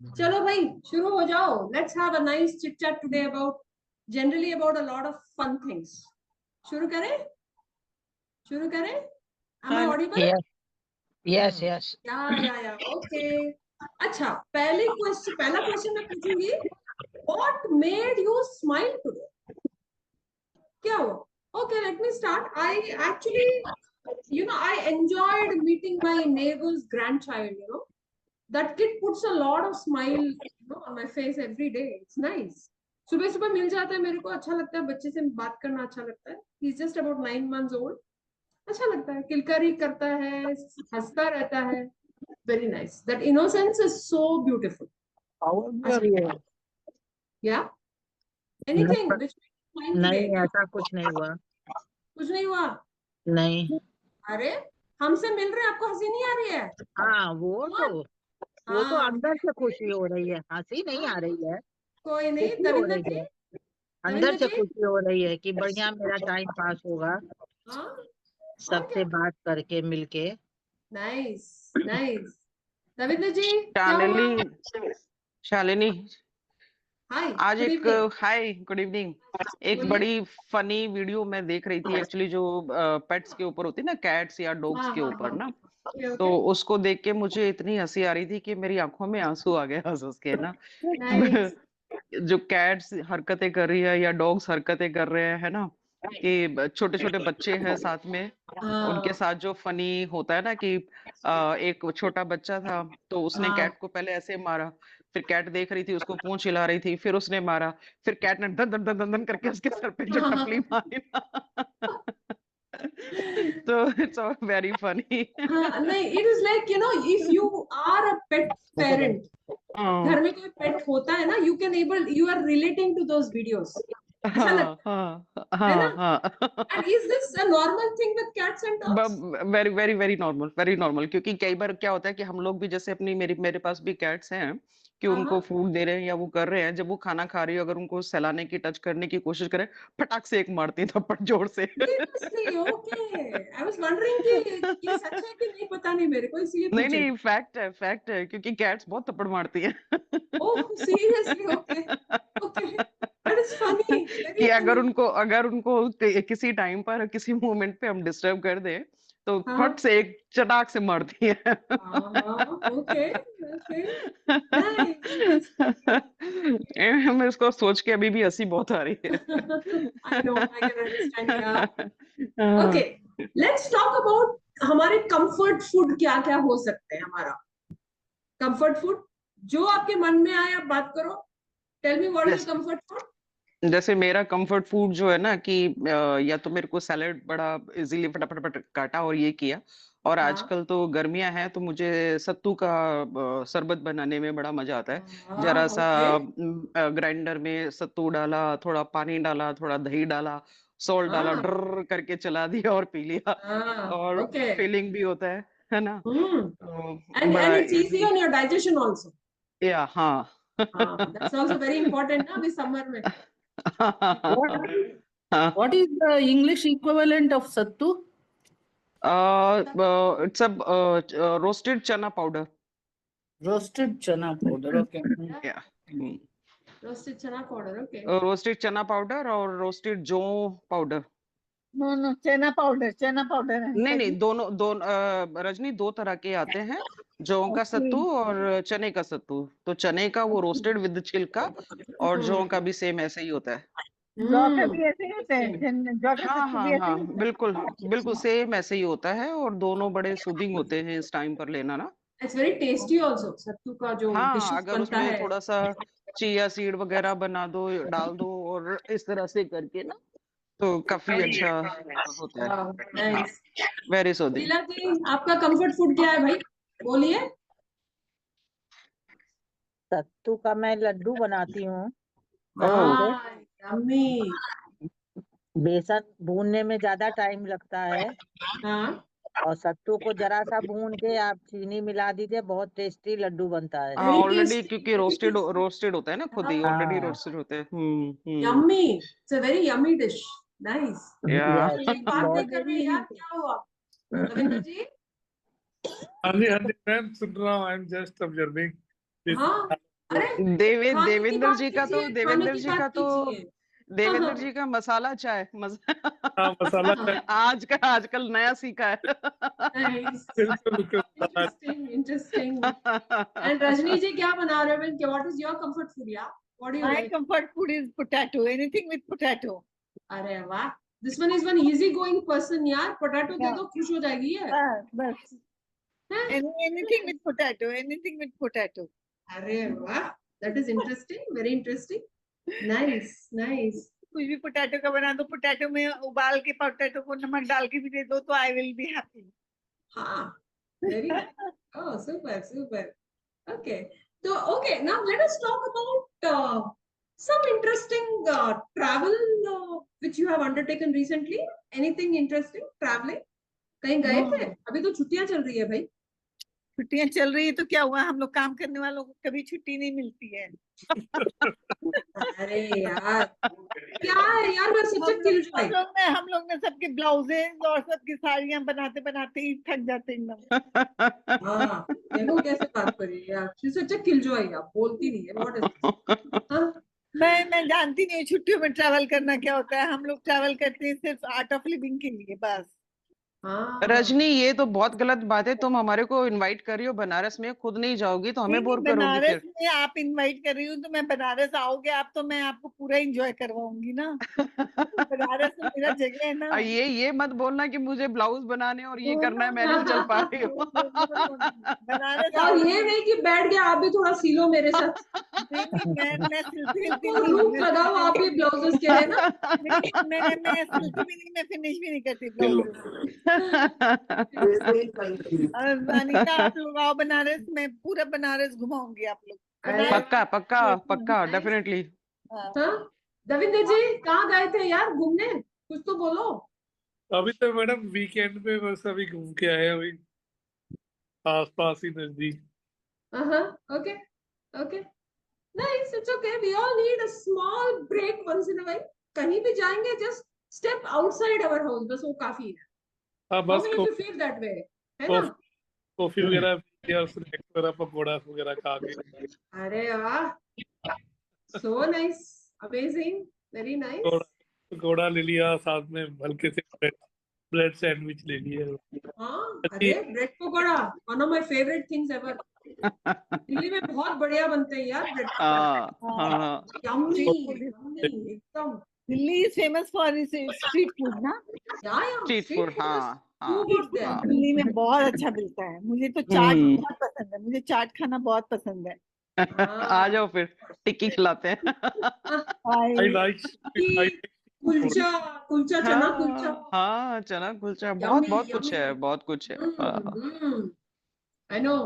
चलो भाई शुरू हो जाओ. Let's have a nice chit chat today about generally about a lot of fun things. शुरू करें. शुरू करें. Am I audible? Yes, yes, yes. या ओके. अच्छा, पहला क्वेश्चन मैं पूछूंगी. What made you smile today? क्या हुआ? Okay, let me start. I actually, I enjoyed meeting my neighbor's grandchild. That kid puts a lot of smile, on my face every day. It's nice. सुबह सुबह मिल जाता है मेरे को, अच्छा लगता है. बच्चे से बात करना अच्छा लगता है. He's just about 9 months old. अच्छा लगता है. किलकारी करता है, हंसता रहता है. Very nice. That innocence is so beautiful. How old अच्छा. are you? Yeah. नहीं, Anything which makes you smile today? नहीं, क्या? ऐसा कुछ नहीं हुआ. कुछ नहीं हुआ? नहीं. अरे, हमसे मिल रहे हैं, आपको हंसी नहीं आ रही है? हाँ, What? वो तो हाँ. अंदर से खुशी हो रही है, हंसी नहीं आ रही है. कोई नहीं. खुशी हो दविंदर रही जी. है. अंदर दविंदर से जी. खुशी हो रही है कि बढ़िया मेरा टाइम पास होगा हाँ. और सबसे क्या? बात करके मिलके. नाइस. नाइस. रविंद्र जी. क्या हुआ? शालिनी शालिनी हाय. आज गुड एक इवनिंग. Hi good evening. एक बोलिए. बड़ी फनी वीडियो मैं देख रही थी एक्चुअली, जो पेट्स के ऊपर होती है ना, कैट्स या डॉग्स हाँ के हाँ ऊपर हाँ. ना. ओके तो ओके. उसको देख के मुझे इतनी हंसी आ रही थी कि मेरी आंखों में आंसू आ गए हंस हंस के ना. नाइस. जो कैट्स हरकतें कर रही है या डॉग्स हरकतें कर रहे हैं, है ना, कि छोटे छोटे बच्चे हैं साथ में. उनके हाँ साथ जो फनी होता है ना कि एक छोटा बच्चा था, तो उसने हाँ. कैट को पहले ऐसे मारा. फिर कैट देख रही थी, उसको पूंछ हिला रही थी, फिर उसने मारा. फिर कैट ने दन दन दन दन दन करके उसके सर पे जो टपली मारी ना. तो इट्स वेरी फनी. हाँ, नहीं. It is like, if you are a pet parent, हाँ घर में कोई पेट होता है ना, you are relating to those videos. अच्छा हाँ लगता हाँ है ना? हाँ एंड हाँ. Is this a normal thing with cats and dogs? Very very very normal, very normal. क्योंकि कई बार क्या होता है कि हम लोग भी जैसे अपनी मेरे मेरे पास भी कैट्स हैं, कि हाँ उनको हाँ. फूड दे रहे हैं या वो कर रहे हैं, जब वो खाना खा रही है अगर उनको सहलाने की टच करने की कोशिश करें, फटाक से एक मारती है थप्पड़ जोर से. Seriously? Okay. I was wondering कि ये सच है कि नहीं, पता नहीं मेरे को, इसलिए नहीं पूछ रही. नहीं, फैक्ट है क्योंकि कैट्स बहुत थप्पड़ मारती है. Oh, seriously? Okay. Okay. That is funny. Very कि फनी. अगर उनको किसी टाइम पर किसी मोमेंट पे हम डिस्टर्ब कर दें, तो फट हाँ से एक चटाक से मारती है. हाँ हाँ. Okay okay. नाइस. हमें इसको सोच के अभी भी हंसी बहुत आ रही है. I know, I can understand. या. ओके. हाँ. लेट्स टॉक अबाउट हमारे कंफर्ट फूड. क्या क्या हो सकते हैं हमारा कंफर्ट फूड? जो आपके मन में आए आप बात करो. Tell me, what is your जैसे कंफर्ट फूड? जैसे मेरा कंफर्ट फूड जो है ना कि या तो मेरे को सैलेड बड़ा इजीली फटाफट फटाफट काटा और ये किया. और हाँ आजकल तो गर्मियां हैं, तो मुझे सत्तू का शरबत बनाने में बड़ा मजा आता है. जरा हाँ. सा ओके. ग्राइंडर में सत्तू डाला, थोड़ा पानी डाला, थोड़ा दही डाला, सॉल्ट डाला, हाँ डर करके चला दिया और पी लिया. हाँ. और ओके. फीलिंग भी होता है ना. तो And बड़ा it's easy easy. on your digestion also. या हाँ. हाँ, that's also very important ना अभी समर में. What हाँ. what is the English equivalent of sattu? It's a roasted chana powder. Roasted chana powder. Okay. Yeah, Yeah. roasted chana powder. Okay. Roasted चना powder और roasted जौ powder. No no, चना powder है नहीं uncle नहीं, जी. दोनों दोनों रजनी, दो तरह के आते हैं. जौ का ओके. सत्तू और चने का सत्तू. तो चने का वो रोस्टेड विद छिलका, और जौ का भी सेम ऐसे ही होता है. जौ का भी ऐसे ही होता है, जौ का हाँ सत्तू हाँ भी ऐसे हाँ, ही होता है. बिल्कुल बिल्कुल सेम ऐसे ही होता है, और दोनों बड़े सूदिंग होते हैं इस टाइम पर लेना ना. It's very tasty also. सत्तू का जो हाँ, डिशेस अगर बनता उसमें है. थोड़ा सा चिया सीड वगैरह बना दो, डाल दो, और इस तरह से करके ना, तो काफी अच्छा होता है. वाह, nice. Very soothing. Sheela ji, आपका कंफर्ट फूड क्या है भाई? बोलिए. सत्तू का मैं लड्डू बनाती हूँ. ओह. वैसे हाँ. यम्मी. बेसन भूनने में ज्यादा टाइम लगता है, हाँ. और सत्तू को जरा सा भून के आप चीनी मिला दीजिए, बहुत टेस्टी लड्डू बनता है. हाँ, वेरी ऑलरेडी टेस्टी. क्योंकि वेरी रोस्टेड टेस्टी. रोस्टेड होता है ना, खुद ही ऑलरेडी हाँ. रोस्टेड होते हैं. Yummy. It's a very yummy dish. Nice. या. यस, एक बात नहीं बहुत. कर रहे यार, क्या हुआ? रविंद्र जी. हाँ जी मैम, सुन रहा हूँ. I am just observing. हाँ. अरे खाने की देवेंद्र बात जी का तो कीजिए, खाने देवेंद्र की जी बात का तो कीजिए। देवेंद्र हाँ, जी का मसाला चाय हाँ मसाला हाँ, चाय आजकल नया सीखा है। नाइस, बिल्कुल बिल्कुल masala interesting, interesting. And Rajni ji क्या बना रहे हो? What is your comfort food या what do you My like? comfort food is potato. Anything with potato. अरे वाह, this one is one easy going person यार, पोटैटो दे Yeah. दो खुश हो जाएगी ये। बस हैं? anything with potato. Anything with potato. अरे वाह, that is interesting, very interesting, nice nice. कुछ भी पोटैटो का बना दो, पोटैटो में उबाल के पोटैटो को नमक डाल के भी दे दो तो आई विल बी हैप्पी। हाँ, very oh super super, okay, so okay, now let us talk about some interesting travel which you have undertaken recently. Anything interesting traveling? कहीं गए थे? अभी तो छुट्टियां चल रही है भाई। छुट्टियां चल रही है तो क्या हुआ, हम लोग काम करने वालों को कभी छुट्टी नहीं मिलती है। अरे यार, क्या है यार, मैं सच किलजॉय। हम लोग ने सबके ब्लाउजेज और सबकी साड़ियां बनाते बनाते ही थक जाते एकदम। हाँ, देखो कैसे बात कर रही है यार, शी सच अ किलजॉय, आप बोलती नहीं है, व्हाट इज, हाँ मैं जानती नहीं हूँ छुट्टियों में ट्रैवल करना क्या होता है। हम लोग ट्रैवल करते हैं सिर्फ आर्ट ऑफ लिविंग के लिए बस। हाँ। रजनी, ये तो बहुत गलत बात है। तुम हमारे को इनवाइट कर रही हो बनारस में, खुद नहीं जाओगी तो हमें नहीं, बोर करोगी बनारस फिर। में आप इनवाइट कर रही हूँ तो मैं बनारस आओगे आप तो मैं आपको पूरा एंजॉय करवाऊंगी ना। बनारस में मेरा जगह है ना। और ये मत बोलना कि मुझे ब्लाउज बनाने और ये करना है, मैं नहीं चल पा रही हूँ। बनारस और ये नहीं कि बैठ गया आप भी थोड़ा सीलो मेरे साथ, मैं सिलती तो रूप लगाओ आप भी ब्लाउजेस के लिए ना। मैं सिलती भी नहीं, मैं फिनिश भी नहीं करती ब्लाउज। अनीता आप लोग आओ बनारस, मैं पूरा बनारस घुमाऊंगी आप लोग। पक्का पक्का पक्का, Nice. डेफिनेटली। हाँ, दविंदर जी कहाँ गए थे यार घूमने, कुछ तो बोलो। अभी तो मैडम वीकेंड पे बस अभी घूम के आए अभी आस पास ही नजदीक। Okay, okay, nice, it's okay, we all need a small break once in a while. कहीं भी जाएंगे just step outside our house, बस वो काफी है। हाँ How बस many of you feel that way, है ना? कॉफी वगैरह या स्नैक्स वगैरह पकौड़ा वगैरह खा के। अरे वाह, so nice, amazing, very nice. Pakora ले लिया, साथ में हल्के से ब्रेड सैंडविच ले लिया। हाँ, अरे bread pakora one of my favorite things ever. Delhi में बहुत बढ़िया बनते हैं यार ब्रेड पकौड़ा, यम्मी यम्मी एकदम। Delhi is famous for street food ना। स्ट्रीट फूड, हाँ हाँ। दिल्ली में बहुत अच्छा मिलता है। मुझे तो चाट बहुत पसंद है, मुझे चाट खाना बहुत पसंद है। आ जाओ फिर टिक्की खिलाते हैं। I like कुलचा, कुलचा चना कुलचा, हाँ चना कुलचा, Yummy, बहुत कुछ है, yummy. बहुत कुछ है। I know,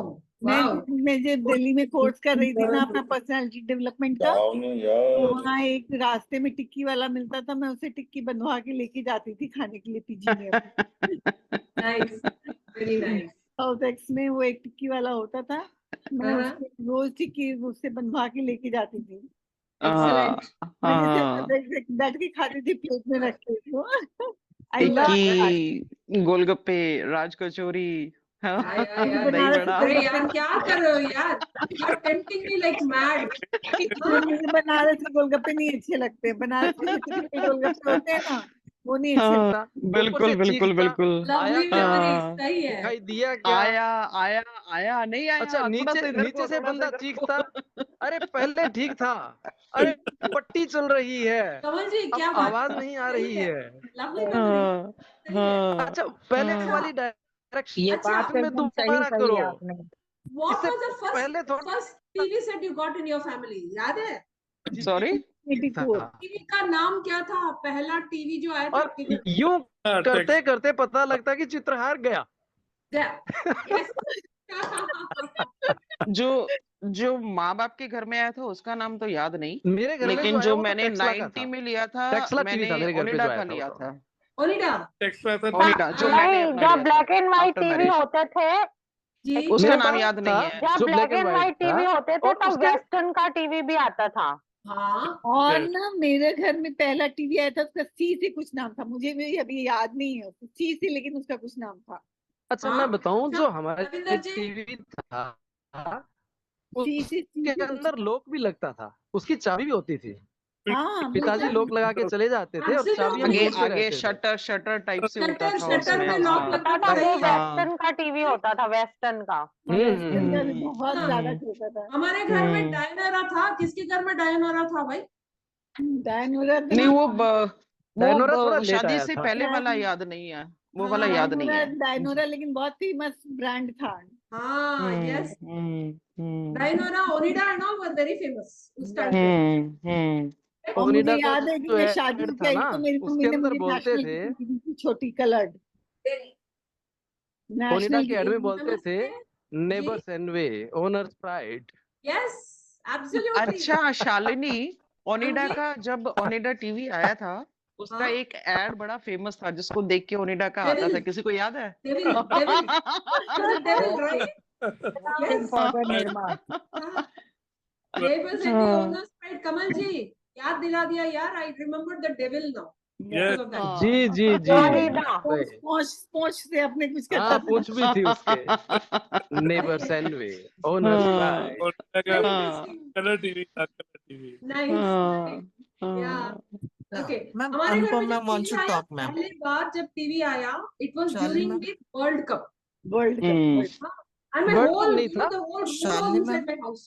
wow. मैं जब दिल्ली में कोर्स कर रही थी ना अपना पर्सनालिटी डेवलपमेंट का, तो वहाँ एक रास्ते में टिक्की वाला मिलता था, मैं उसे टिक्की बनवा के लेके जाती थी खाने के लिए पीजी में। Nice, very nice. South x में वो एक टिक्की वाला होता था, मैं उससे रोज टिक्की उससे बनवा के लेके जाती थी। Excellent. बैठ के खाती थी प्लेट में रख के। I love that. टिक्की, गोलगप्पे, राज कचौरी, दही बड़ा। अरे यार क्या कर रहे हो यार, you are tempting me like mad. मुझे बनारस के गोलगप्पे नहीं अच्छे लगते। बनारस के जो typical गोलगप्पे होते हैं ना, वो नहीं अच्छे लगते। बिल्कुल बिल्कुल बिल्कुल। Lovely memories, सही है। दिखाई दिया क्या? आया नहीं आया। अच्छा, नीचे से बंदा चीखता, अरे पहले ठीक था, अरे पट्टी चल रही है, कमल जी क्या अब बात, आवाज नहीं आ रही है। Lovely memories, सही है। अच्छा, पहले वाली डायरेक्शन ये अच्छा, बात तो में एकदम सही दोबारा कही करो। आपने। What इससे was the पहले first TV set you got in your family, याद है? सॉरी, 84 टीवी का नाम क्या था, पहला टीवी जो आया था और आपके घर? यूं करते करते पता लगता कि चित्रहार गया। Yes. जो माँ बाप के घर में आया था उसका नाम तो याद नहीं, मेरे घर में लेकिन आया जो वो तो मैंने टेक्सला का 90 था। में लिया था, टेक्सला टीवी था मैंने मेरे घर पे जो ओनिडा आया का था लिया वो तो। था। ओनिडा एक्स्ट्रा था ओनिडा जो मैंने नहीं, अपना जब लिया ब्लैक था and white after TV marriage. होते थे, जी, उसका मेरे नाम पास याद नहीं है। जब जो ब्लैक एंड व्हाइट था, टीवी होते थे और तब उसके वेस्टर्न का टीवी भी आता था। हाँ और ना मेरे घर में पहला टीवी आया था, उसका सी से कुछ नाम था, मुझे भी अभी याद नहीं है सी से, लेकिन उसका कुछ नाम था। अच्छा हाँ, मैं बताऊं, अच्छा, जो हमारे रविंदर जी? टीवी था उसके अंदर लॉक भी लगता था, उसकी चाबी भी होती थी। हाँ पिताजी लॉक लगा के चले जाते थे और चाबी हम Absolutely. आगे ढूंढते आगे रहते थे। शटर शटर टाइप से होता था शटर उसमें। में लॉक हाँ लगता होता था, था, वो सही है। वेस्टर्न का टीवी होता था, वेस्टर्न का। वेस्टर्न का भी हम्म। बहुत हाँ। ज्यादा चलता था। हमारे घर में डायनोरा था। किसके घर में डायनोरा था भाई? डायनोरा तो नहीं, डायनोरा थोड़ा लेट शादी आया से था। पहले वाला याद नहीं है, वो वाला हाँ, याद नहीं डायनोरा है। डायनोरा लेकिन बहुत फेमस ब्रांड था। हाँ, yes, hmm Dyanora, Onida and all were very famous उस टाइम पे। और मुझे ओनिडा का याद है कि जो मैं शादी ऐड से था आई ना, तो मेरी मम्मी उसके ने अंदर मुझे बोलते नेशनल थे, की दी थी, छोटी कलर्ड ओनिडा नेशनल के ऐड में बोलते फेमस थे, थे जी। Neighbours envy, owners pride. Yes, absolutely. अच्छा शालिनी, हाँ ओनिडा जी। का जब ओनिडा टीवी आया था, उसका हाँ, एक एड बड़ा फेमस था जिसको देख के ओनिडा का आता था, डेविल, किसी को याद है? Devil, devil, devil, right? Nothing for the Nirma. Neighbors and the owners pride. Kamal ji याद दिला दिया यार, I remember the devil now Yes. Because of that. जी जी जी ओनिडा। पोंछ से अपने कुछ हाँ, करता था। पूछ भी थी उसके, नेबर्स एनवे, ओनर्स प्राइड। और Very कलर interesting. टीवी था, colour TV. Nice. Yeah. Okay. Ma'am हमारे घर अनुपम में जब मैम वांट्स टीवी टू आया, टॉक मैम। पहली बार जब टीवी आया, it was Shalini during ma'am. the World Cup. World cup And my world cup whole, नहीं you know, था, the whole mood was Shalini inside ma'am. my house.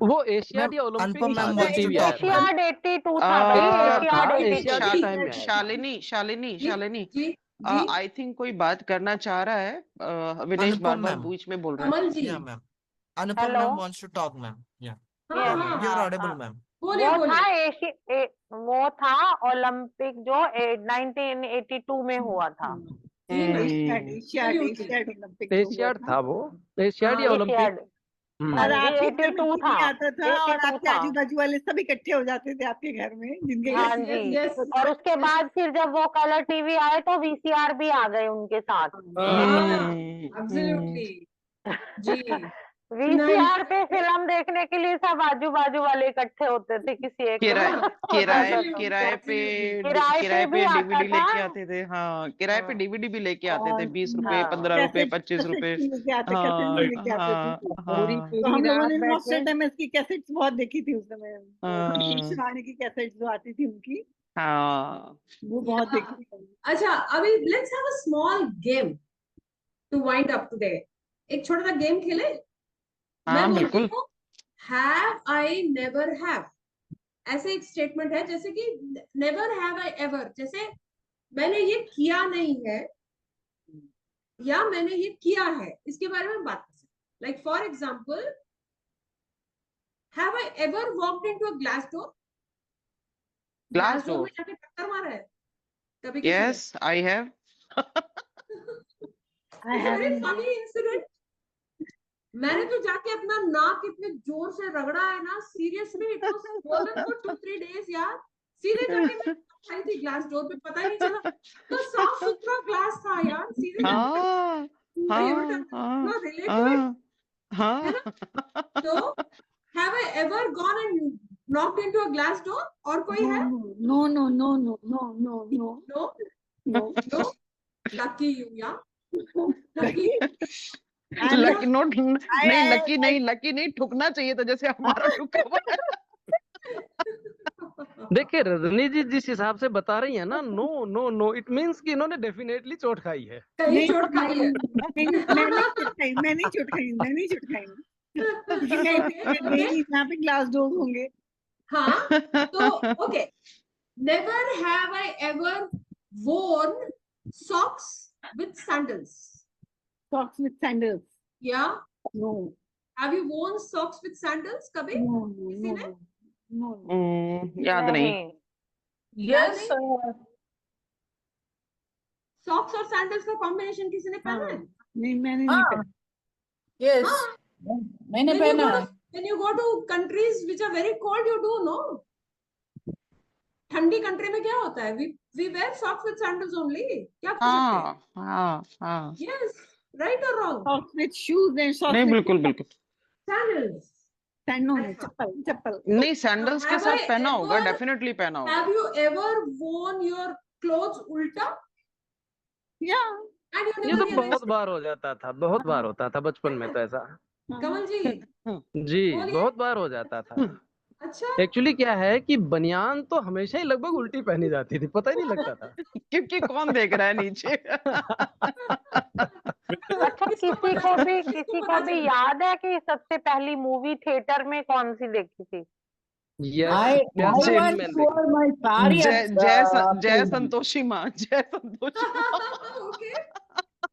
वो Asiad ma'am या Olympic अनुपम था ma'am जब wants to TV talk आया था। Ma'am. Asiad 82 था भाई, एशियाड था, एशियाड 82। एशियाड जी, टाइम में आया था। शालिनी शालिनी जी, शालिनी, जी, जी। आई थिंक कोई बात करना चाह रहा है। विनेश अनुपम बार बार मैम। बीच में बोल रहा है। कमल जी। या ma'am Anupam hello. Ma'am wants to talk ma'am. या हाँ, यस, हाँ, यू आर हाँ, ऑडिबल हाँ। मैम। बोलिए, वो बोलिए। था वो था ओलंपिक जो 1982 में हुआ था। जी ma'am, Asiad Absolutely. Asiad Olympic में हुआ एशियाड था। था वो, एशियाड या हाँ, ओलंपिक। एशियाड। हाँ और जी, आपके घर में 82 टीवी था, आता था और 82 आपके था। आजू बाजू वाले सब इकट्ठे हो जाते थे आपके घर में जिनके हाँ Yes, जी। yes, yes. और उसके बाद फिर जब वो कलर टीवी आए तो वीसीआर भी आ गए उनके साथ। हाँ, absolutely. जी, वीसीआर पे फिल्म देखने के लिए सब आजू बाजू वाले इकट्ठे होते थे किसी एक किराए रूम में। किराए Absolutely, किराए पे absolutely. किराए पे भी आता डीवीडी लेके था। आते थे। हाँ, किराए पे हाँ। डीवीडी भी लेके आते थे, और 20 रुपए, हाँ। 15 रुपए, 25 रुपए। कैसेट्स भी लेके आते हाँ थे। हाँ पूरी हाँ तो हम पूरी लोगों रात ने बैठे। नॉस्टल टाइम्स की कैसेट्स बहुत देखी थी उस समय। हाँ। शिवानी की कैसेट्स जो आती थी उनकी, हाँ वो बहुत Yeah. देखी थी। अच्छा, अभी let's have a small game to wind up today. एक छोटा सा गेम खेले। मैं हाँ बोलती बिल्कुल। हूँ have I never have, ऐसे एक स्टेटमेंट है जैसे कि never have I ever, जैसे मैंने ये किया नहीं है या मैंने ये किया है, इसके बारे में बात कर सकते। Like for example, have I ever walked into a glass door? Glass में डोर, जाके टक्कर मारा है कभी किसी ने? Yes I have. I haven't- funny incident. मैंने तो जाके अपना नाक इतने जोर से रगड़ा है ना, seriously it was swollen for 2-3 days यार। सीधे जाके मैं खाई थी ग्लास डोर पे, पता ही नहीं चला। तो साफ सुथरा ग्लास था यार, सीधे जाके हाँ Are you able to हाँ relate to it? हाँ है ना? तो have I ever gone and knocked into a glass door? और कोई है? no, no, no, no, no, no, no, No, no. no. Lucky you, yeah. Lucky. Lucky note नहीं, lucky नहीं, लकी नहीं, ठुकना चाहिए था जैसे हमारा ठुका हुआ है। देखिए रजनी जी जिस हिसाब से बता रही है ना, no no no, it means कि इन्होंने डेफिनेटली चोट खाई है। कहीं चोट खाई है। मैं नहीं चोट खाई। क्योंकि मैं गई नहीं जहाँ पे ग्लास डोर होंगे। हाँ, तो okay. Never have I ever worn socks with sandals. Socks with sandals. Yeah. No, Have you worn socks with sandals कभी? no, किसी ने? no. याद नहीं। Yes. Socks और sandals का combination किसी ने पहना है? नहीं, मैंने नहीं पहना। Yes, हाँ. मैंने When you पहना go है। to- when you go to countries which are very cold, you do, no? ठंडी कंट्री में क्या होता है? We wear socks with sandals only. क्या कर सकते हैं? हाँ Yes, right or wrong? Socks with shoes and socks नहीं, with बिल्कुल बिल्कुल Sandals. sandals, अच्छा। चप्पल। नहीं, सैंडल्स के Have साथ I पहना होगा, ever- डेफिनेटली पहना होगा। Have you ever worn your clothes ulta? Yeah. And you ये never तो realized बहुत बार हो जाता था, बहुत बार होता था बचपन में तो ऐसा। कमल जी, जी बोलिए। बहुत बार हो जाता था। अच्छा एक्चुअली क्या है कि बनियान तो हमेशा ही लगभग उल्टी पहनी जाती थी, पता ही नहीं लगता था। क्योंकि कौन देख रहा है नीचे। अच्छा किसको पता चला? किसको किसी पता को भी चला? याद है कि सबसे पहली मूवी थिएटर में कौन सी देखी थी? यस I प्यासा जय- फिल्म once मैंने देखी। wore my sari जय at जय film. संतोषी माँ, जय संतोषी माँ। Okay,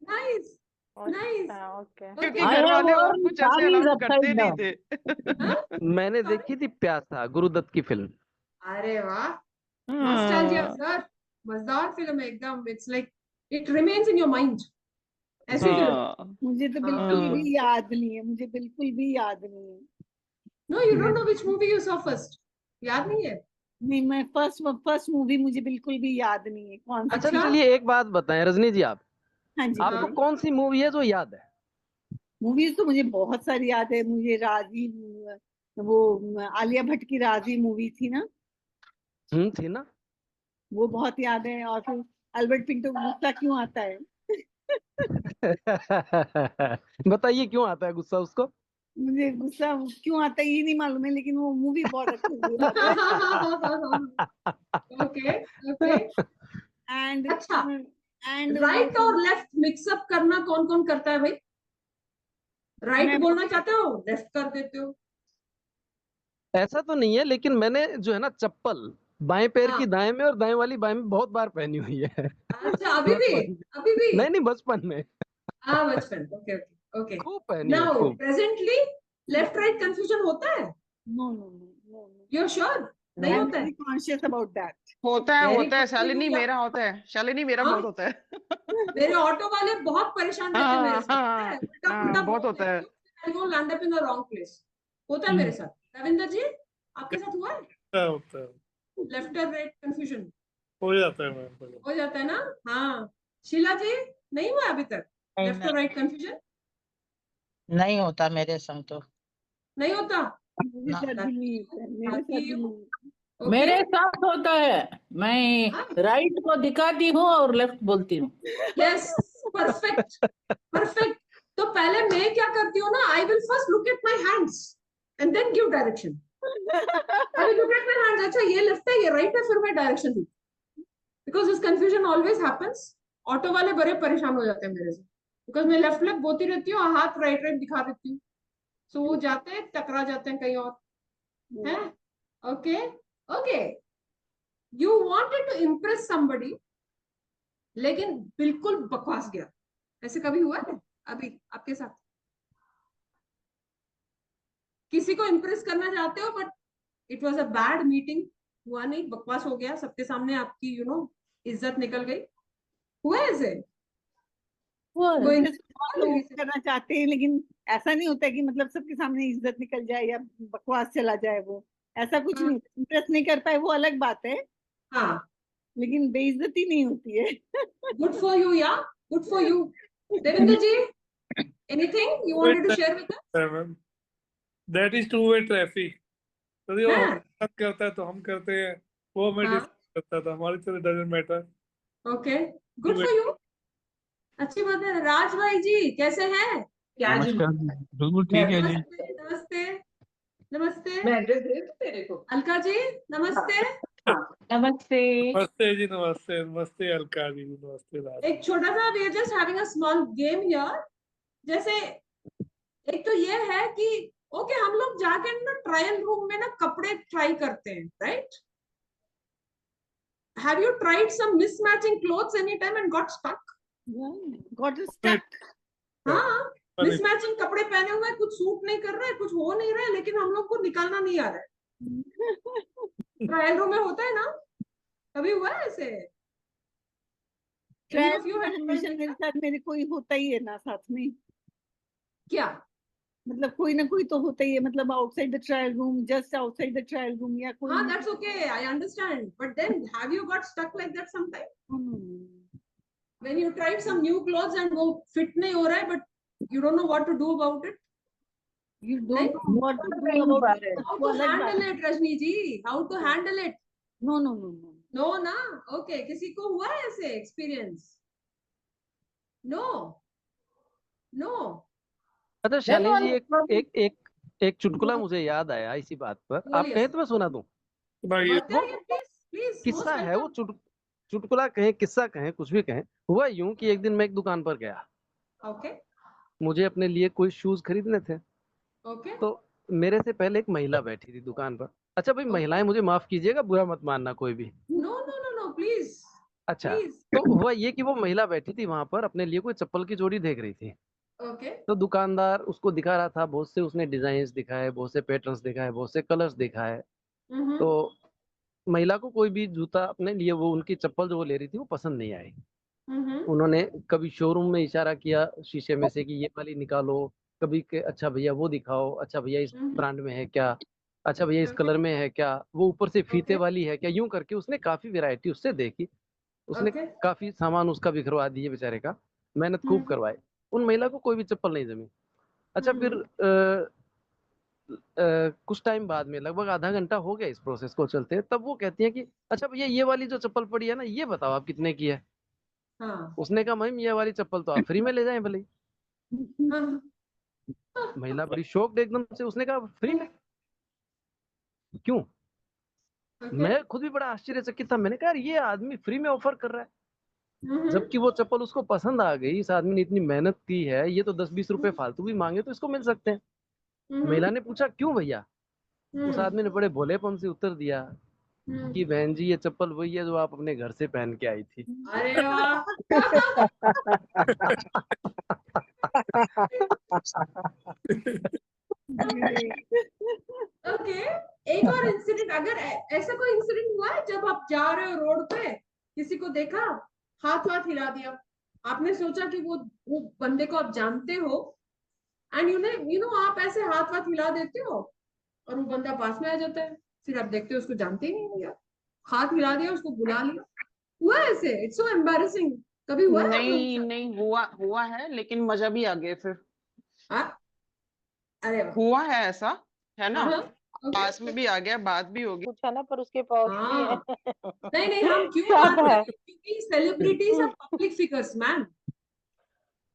nice nice. अच्छा ओके। क्योंकि I घर have वाले और worn कुछ ऐसे saris अलाउड upside करते नहीं down. थे। मैंने देखी थी प्यासा, गुरुदत्त की फिल्म। अरे वाह, नॉस्टैल्जिया सर, मजेदार फिल्म है एकदम। It's like it remains in your mind, ऐसी फिल्म। हाँ, मुझे तो बिल्कुल हाँ। भी याद नहीं है, मुझे बिल्कुल भी याद नहीं है। No you don't know which movie you saw first, याद नहीं है? नहीं, मैं फर्स्ट मूवी मुझे बिल्कुल भी याद नहीं है कौन सी अच्छा थी। चलिए एक बात बताएं रजनी जी, आप हाँ जी, आपको बोलिए। कौन सी मूवी है जो याद है? मूवीज तो मुझे बहुत सारी याद है। मुझे राजी, वो आलिया भट्ट की राजी मूवी थी ना, थी ना। वो बहुत याद है। और फिर अल्बर्ट पिंटो गुस्सा क्यों आता है, बताइए क्यों आता है गुस्सा उसको? मुझे गुस्सा क्यों आता है ये नहीं मालूम है, लेकिन वो मूवी बहुत अच्छे से याद है। Okay okay. एंड अच्छा, एंड राइट और लेफ्ट मिक्सअप करना कौन कौन करता है भाई? राइट मैं बोलना चाहते हो, लेफ्ट कर देते हो? ऐसा तो नहीं है, लेकिन मैंने जो है ना चप्पल बाएं पैर हाँ। की दाएं में और दाएं वाली बाएं में बहुत बार पहनी हुई है। अच्छा, अभी भी? बचपन में। अभी भी? नहीं नहीं बचपन में हाँ, बचपन। Okay okay okay. खूब पहनी है नाउ खूब। प्रेजेंटली लेफ्ट राइट कंफ्यूजन होता है? No no no no no, you are sure? नहीं आई एम होता है? Very conscious about that. होता है Very होता है good for you, Shalini, yeah. मेरा होता है शालिनी, मेरा हाँ? बहुत होता है। मेरे ऑटो वाले बहुत परेशान रहते हैं मेरे हाँ से, पता है? हाँ उल्टा हाँ, पुल्टा बहुत बोल होता है। देती हूँ, I will land up in the wrong place. होता है मेरे साथ। रविंदर जी, आपके साथ हुआ है होता है, लेफ्ट और राइट कंफ्यूजन? हो जाता है मैम। हो जाता है ना? हाँ। शीला जी, नहीं हुआ अभी तक नहीं, लेफ्ट और राइट कंफ्यूजन? नहीं होता मेरे संग तो। नहीं होता? मेरे ना। साथ भी नहीं होता है, मेरे साथ भी नहीं होता है। ओके। मेरे साथ होता है, मैं राइट को दिखाती हूँ और लेफ्ट बोलती हूँ। Yes, perfect perfect. तो पहले मैं क्या करती हूँ ना, I will first look at my hands and then give direction. I will look at my hands, अच्छा ये लेफ्ट है ये राइट है, फिर मैं डायरेक्शन दूँ। Because this confusion always happens. Auto वाले बड़े परेशान हो जाते हैं मेरे से, बिकॉज मैं लेफ्ट लेफ्ट बोलती रहती हूँ, हाथ राइट राइट दिखा देती हूँ, सो वो जाते हैं टकरा जाते हैं कहीं और है। Okay okay. You wanted to impress somebody, लेकिन बिल्कुल बकवास गया। ऐसे कभी हुआ है अभी आपके साथ? किसी को इम्प्रेस करना चाहते हो but it was a bad meeting, हुआ नहीं, बकवास हो गया, सबके सामने आपकी इज्जत निकल गई, हुआ ऐसे? Going- बहुत लोग करना चाहते हैं, लेकिन ऐसा नहीं होता कि मतलब सबके सामने इज्जत निकल जाए या बकवास चला जाए। वो ऐसा कुछ नहीं, इम्प्रेस नहीं कर पाए वो अलग बात है, हाँ, लेकिन बेइज्जती नहीं होती है। Good for you yeah, good for you. Devendra ji, anything you wanted to share with us? Ma'am that is two way traffic. यदि वो हाँ। हमारे साथ करता है तो हम करते हैं, वो हमें हाँ। डिस्कस करता था, हमारी तरह doesn't matter. Okay, good for you, अच्छी बात है। राज भाई जी कैसे हैं? नमस्कार जी, बिल्कुल ठीक है जी। नमस्ते नमस्ते नमस्ते। मैं एड्रेस दे दूं तेरे को? अलका जी नमस्ते। नमस्ते। नमस्ते जी, नमस्ते नमस्ते अलका जी, नमस्ते राज। एक छोटा सा, we are just having a small game here. जैसे एक तो ये है कि ओके, हम लोग जाके ना ट्रायल रूम में ना कपड़े ट्राई करते हैं, right? Have you tried some mismatching clothes any time and got stuck? Got stuck. हाँ, मिसमैचिंग कपड़े पहने हुए, कुछ सूट नहीं कर रहा है, कुछ हो नहीं रहा है, लेकिन हम लोग को निकालना नहीं आ रहा है। ट्रायल रूम में होता है ना, कभी हुआ है ऐसे? Any of you had हमेशा मेरे साथ मेरे कोई होता ही है ना साथ में, क्या? मतलब कोई ना कोई तो होता ही है, मतलब outside the trial room, just outside the trial room, या कोई। हाँ, that's okay, I understand, but then have you got stuck like that sometime? When you tried some new clothes and वो fit नहीं हो रहा है, but you don't know what to do about it? You don't know what to do about it. How to handle it, Rajni ji? How to handle it? No, no, no, no. No ना? Okay, किसी को हुआ है ऐसे experience? No, no. अच्छा शालिनी जी, एक एक चुटकुला मुझे याद आया इसी बात पर, आप बोलिए कहें सर। तो मैं सुना दूं। भाई ये बताइए प्लीज प्लीज, किस्सा है वो, चुटकुला कहें, किस्सा कहें, कुछ भी कहें। हुआ यूं कि एक दिन मैं एक दुकान पर गया, ओके मुझे अपने लिए कोई शूज खरीदने थे। ओके तो मेरे से पहले एक महिला बैठी थी दुकान पर। अच्छा भाई, ओके, महिलाएं मुझे माफ कीजिएगा, बुरा मत मानना कोई भी। No no no no please अच्छा, प्लीज, तो हुआ ये कि वो महिला बैठी थी वहां पर, अपने लिए कोई चप्पल की जोड़ी देख रही थी। ओके तो दुकानदार उसको दिखा रहा था, बहुत से उसने डिजाइन दिखाए, बहुत से पैटर्न्स दिखाए, बहुत से कलर्स दिखाए। तो महिला को कोई भी जूता अपने लिए, वो उनकी चप्पल जो वो ले रही थी, वो पसंद नहीं आई। उन्होंने कभी शोरूम में इशारा किया शीशे में से कि ये वाली निकालो, कभी के अच्छा भैया वो दिखाओ, अच्छा भैया इस ब्रांड में है क्या, अच्छा भैया इस ओके कलर में है क्या, वो ऊपर से फीते ओके वाली है क्या, यूं करके उसने काफी वैरायटी उससे देखी। उसने ओके, काफी सामान उसका बिखरवा दिए बेचारे का, मेहनत खूब करवाई। उन महिला को कोई भी चप्पल नहीं जमी। अच्छा फिर कुछ टाइम बाद में, लगभग आधा घंटा हो गया इस प्रोसेस को चलते, तब वो कहती है कि अच्छा भैया ये वाली जो चप्पल पड़ी है ना, ये बताओ आप कितने की है। हाँ उसने कहा मैम ये वाली चप्पल तो आप फ्री में ले जाएं भले ही। हाँ महिला बड़ी शॉक्ड एकदम से, उसने कहा फ्री में क्यों। ओके मैं खुद भी बड़ा आश्चर्यचकित था, मैंने कहा यार ये आदमी फ्री में ऑफर कर रहा है, जबकि वो चप्पल उसको पसंद आ गई, इस आदमी ने इतनी मेहनत की है, ये तो 10-20 रुपए फालतू भी मांगे तो इसको मिल सकते हैं। महिला ने पूछा क्यों भैया। उस आदमी ने बड़े भोलेपन से उत्तर दिया कि बहन जी ये चप्पल वही है जो आप अपने घर से पहन के आई थी। अरे वाह ओके, एक और इंसिडेंट, अगर ऐसा कोई इंसिडेंट हुआ है जब आप जा रहे हो रोड पे, किसी को देखा, हाथ हाथ हिला दिया, आपने सोचा कि वो बंदे को आप जानते हो, एंड यू नो आप ऐसे हाथ हाथ हिला देते हो और वो बंदा पास में आ जाता है, फिर आप देखते हो उसको जानते ही नहीं भैया, हाथ हिला दिया, उसको बुला लिया, हुआ है ऐसे? It's so embarrassing. कभी हुआ है आप लोगों के नहीं साथ? नहीं, हुआ है, लेकिन मजा भी आ गया फिर। हाँ? अरे वाह, हुआ है ऐसा, है ना, हाँ ओके पास में भी आ गया, बात भी होगी। कुछ है ना, पर उसके पर्क्स भी हाँ, है। नहीं नहीं, हम क्यों सब बात कर रहे है। हैं, क्योंकि celebrities are public figures man,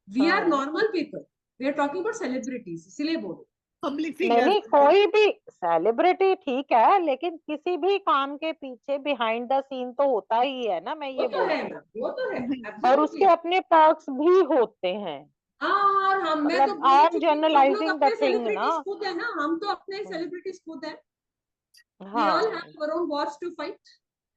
we are हाँ। Normal people, we are talking about celebrities, इसीलिए बोलो। पब्लिक नहीं फिगर नहीं, कोई भी सेलिब्रिटी ठीक है, लेकिन किसी भी काम के पीछे बिहाइंड द सीन तो होता ही है ना, मैं वो ये तो बोल है रही मैम, हूँ। वो तो है और उसके एब्सोल्युटली। अपने पर्क्स भी होते हैं। हाँ, और हम, मैं तो मतलब बोल आई ही एम चुकी हूँ, हम लोग जनरलाइजिंग द अपने थिंग ना। सेलिब्रिटीज खुद है ना, हम तो अपने सेलिब्रिटीज खुद है, वी ऑल हाँ, have our own wars to fight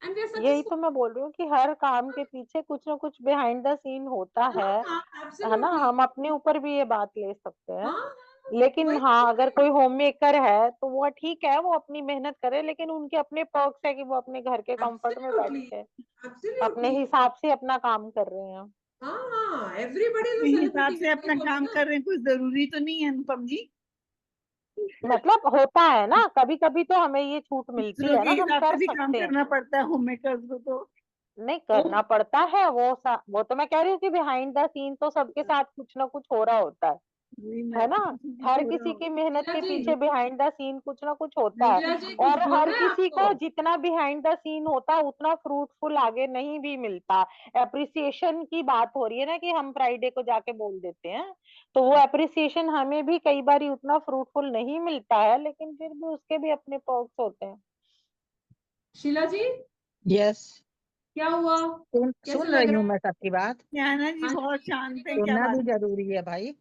and we are यही सक्सेसफुल। तो मैं बोल रही हूँ कि हर काम के पीछे कुछ ना कुछ बिहाइंड द सीन होता हाँ है हाँ ना। एब्सोल्युटली, हम अपने ऊपर भी ये बात ले सकते हैं। हाँ लेकिन वही हाँ, तो अगर है। कोई होम मेकर है तो वो ठीक है, वो अपनी मेहनत करे, लेकिन उनके अपने पर्क्स है कि वो अपने घर के कंफर्ट में बैठ एब्सोल्युटली के अपने एब्सोल्युटली, हिसाब से अपना काम कर रहे हैं। हाँ हाँ, एवरीबॉडी इज अपने अ हिसाब सेलिब्रिटी, से वही अपना बोले काम ना। कर रहे हैं, कुछ जरूरी तो नहीं है अनुपम जी। मतलब होता है ना, कभी कभी तो हमें ये छूट मिलती दूसरों है के ना, हम हिसाब से कर भी काम सकते हैं। करना पड़ता है होम मेकर्स को तो। नहीं करना पड़ता है, वो तो मैं कह रही हूँ कि बिहाइंड द सीन तो सबके साथ कुछ ना कुछ हो रहा होता वही है मैं ना। कुछ ना कुछ हर हो रहा किसी होगा। की मेहनत शीला के जी, पीछे बिहाइंड द सीन कुछ ना कुछ होता है। शीला जी कुछ और हर बोलना है किसी आपको? को जितना बिहाइंड द सीन होता है उतना फ्रूटफुल आगे नहीं भी मिलता। एप्रिसिएशन की बात हो रही है ना, कि हम फ्राइडे को जाके बोल देते हैं, तो वो एप्रिसिएशन हमें भी कई बार उतना फ्रूटफुल नहीं मिलता है, लेकिन फिर भी उसके भी अपने पर्क्स होते हैं। शीला जी यस, क्या हुआ, कैसे सुन लग रही रहा हूँ है? मैं सबकी बात। ज्ञाना जी हाँ बहुत जी, शांत है, वेरी क्या सुनना बात भी है। जरूरी है भाई।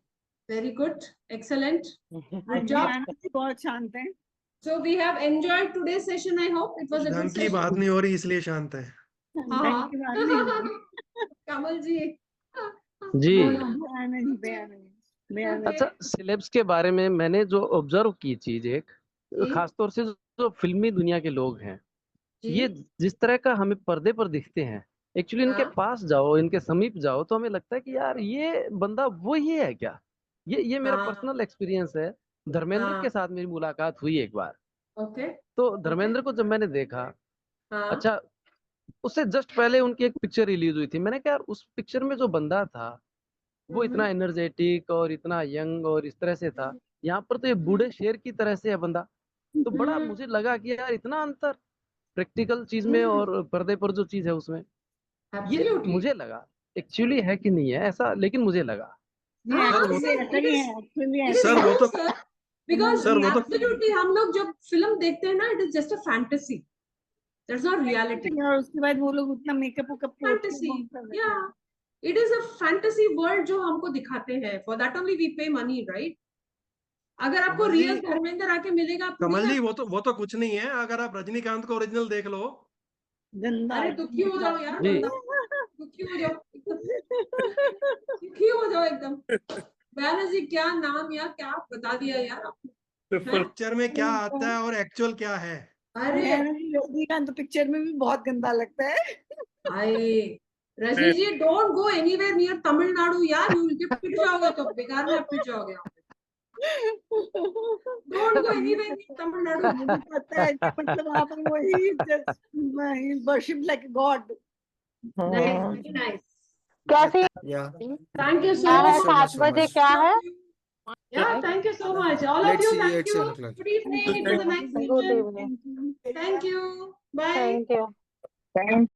गुड, एक्सेलेंट, आज गुड जॉब। ज्ञाना जी बहुत शांत है। So we have enjoyed today's session. I hope it was कुछ a good ढंग की session. बात नहीं हो रही इसलिए शांत है। ढंग की बात नहीं हो रही। कमल जी, जी। बोलो ज्ञाना जी, ज्ञाना जी, ज्ञाना जी। अच्छा, सिलेब्स के बारे में मैंने जो ऑब्जर्व की चीज एक, जी खासतौर से जो फिल्मी दुनिया के लोग हैं, ये जी, जिस तरह का हमें पर्दे पर दिखते हैं, एक्चुअली इनके हाँ पास जाओ, इनके समीप जाओ तो हमें लगता है कि यार ये बंदा वो ही है क्या। ये मेरा हाँ पर्सनल एक्सपीरियंस है। धर्मेंद्र के हाँ, साथ मेरी मुलाकात हुई एक बार। ओके तो ओके, धर्मेंद्र को जब मैंने देखा, हाँ अच्छा, उससे जस्ट पहले उनकी एक पिक्चर रिलीज हुई थी, मैंने कहा यार उस पिक्चर में जो बंदा था वो इतना एनर्जेटिक और इतना यंग और इस तरह से था, यहाँ पर तो ये बूढ़े शेर की तरह से है बंदा। तो बड़ा मुझे लगा कि यार इतना अंतर प्रैक्टिकल चीज में और पर्दे पर जो चीज है उसमें, ये एब्सोल्युटली, मुझे लगा। एक्चुअली है कि नहीं है ऐसा, लेकिन मुझे लगा। नहीं, सर वो एक्चुअली ऐसा ही है, एक्चुअली इट इज ऐसा सर ही वो है। तो सर, बिकॉज सर वो तो एब्सोल्युटली हम लोग जब फिल्म देखते हैं ना, it is just a fantasy, that's not reality. और उसके बाद वो लोग उतना मेकअप वुकअप फैंटेसी, या it is a fantasy world जो हमको दिखाते हैं, फॉर दैट ओनली वी पे मनी, राइट? अगर आपको कमल जी, रियल धर्मेंद्र आके मिलेगा आप कमल नहीं जी वो तो कुछ नहीं है, अगर आप रजनीकांत को ओरिजिनल देख लो। गंदा अरे दुखी हो जाओ यार, जी। दुखी हो जाओ, दुखी हो जाओ एकदम। बयाना जी क्या नाम यार, क्या बता दिया यार आपने। पिक्चर में क्या आता है और एक्चुअल क्या है। अरे रजनीकांत तो पिक्चर में भी बहुत गंदा लगता है। आए Rajni ji, don't go anywhere near Tamil Nadu यार, यू विल गेट पिट जाओगे, तो बेकार में आप पिट जाओगे। Don't go anywhere near Tamil Nadu. मुझे पता है कि मतलब वहाँ पर वही just worship like God. Nice, very nice. कैसी Yeah. थैंक यू सो क्या है? मच। 7 बजे क्या है? Yeah, thank you so much. All of Let's you, see you thank at you. 7 o'clock. Good evening. It was a nice Good session. evening. Thank you. Bye. Thank you. Thank